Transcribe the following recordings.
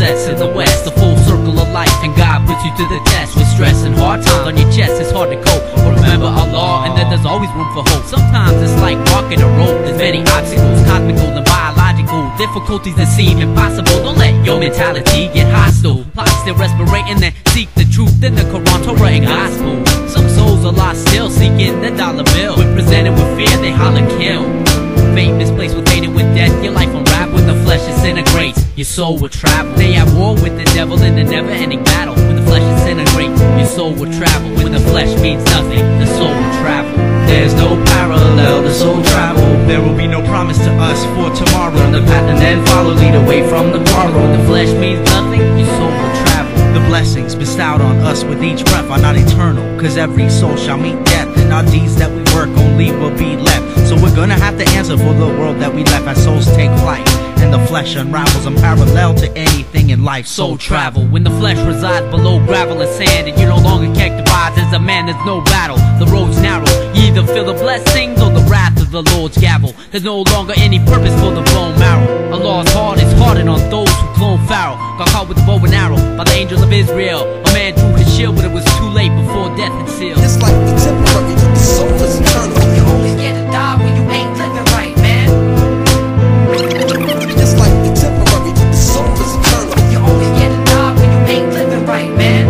success in the West, the full circle of life, and God puts you to the test with stress and hard times on your chest. It's hard to cope, but remember Allah, and that there's always room for hope. Sometimes it's like walking a rope. There's many obstacles, cosmical and biological difficulties that seem impossible. Don't let your mentality get hostile. Plot still respirating, then seek the truth in the Quran, Torah, and Gospel. Some souls are lost, still seeking the dollar bill. When presented with fear, they holler kill. Fate misplaced with hate and with death. Your life unraveled when the flesh disintegrates. Your soul will travel. They at war with the devil in a never-ending battle. When the flesh disintegrates, your soul will travel. When the flesh means nothing, the soul will travel. There's no parallel, the soul travel. There will be no promise to us for tomorrow. Learn the path and then follow, lead away from the quarrel. When the flesh means nothing, your soul will travel. The blessings bestowed on us with each breath are not eternal, cause every soul shall meet death, and our deeds that we work only will be left. So we're gonna have to answer for the world that we left as souls take flight, and the flesh unravels unparalleled to anything in life. Soul travel. When the flesh resides below gravel and sand, and you no longer characterized as a man, there's no battle. The road's narrow. You either feel the blessings or the wrath of the Lord's gavel. There's no longer any purpose for the bone marrow. Allah's heart is hardened on those who clone Pharaoh. Got caught with the bow and arrow by the angels of Israel. A man drew his shield, but it was too late before death had sealed. It's like the temporary, but the soul is eternal. You only get to die when you ain't living right, man. It's like the temporary, but the soul is eternal. You only get to die when you ain't living right, man.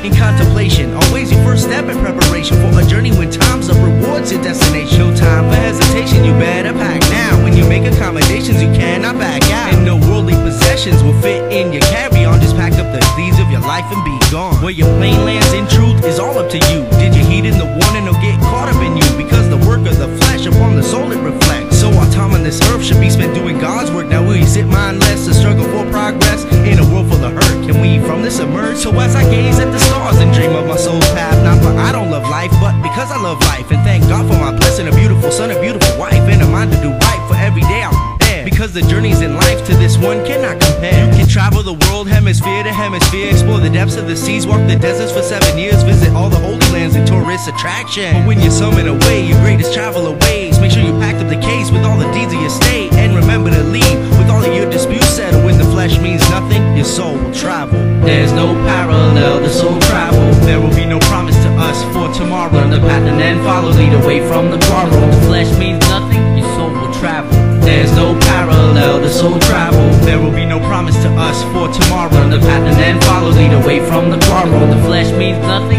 In contemplation, always your first step in preparation for a journey when time's up, rewards your destination. No time for hesitation, you better pack now. When you make accommodations, you cannot back out. And no worldly possessions will fit in your carry-on. Just pack up the deeds of your life and be gone. Where your plane lands in truth is all up to you. Did you heed in the warning or get caught up in you? Because the work of the flesh upon the soul it reflects. So our time on this earth should be spent doing God's work. Now will you sit mindless to struggle for progress? In a world full of hurt, can we from this emerge? So as I gaze at the stars and dream of my soul's path, not but I don't love life, but because I love life. And thank God for my blessing, a beautiful son, a beautiful wife, and a mind to do right for every day I'm there. Because the journeys in life to this one cannot compare. You can travel the world, hemisphere to hemisphere, explore the depths of the seas, walk the deserts for 7 years, visit all the holy lands and tourist attraction. But when you summon away your greatest traveler ways, make sure you packed up the case with all the deeds of your state, and remember to leave with all of your disputes settled. When the flesh means nothing, your soul will travel. There's no parallel, the soul travel. There will be no promise to us for tomorrow. Learn the path and then follow, lead away from the quarrel. When the flesh means nothing, your soul will travel. There's no parallel, the soul travel. There will be no promise to us for tomorrow. Learn the path and then follow, lead away from the quarrel. When the flesh means nothing,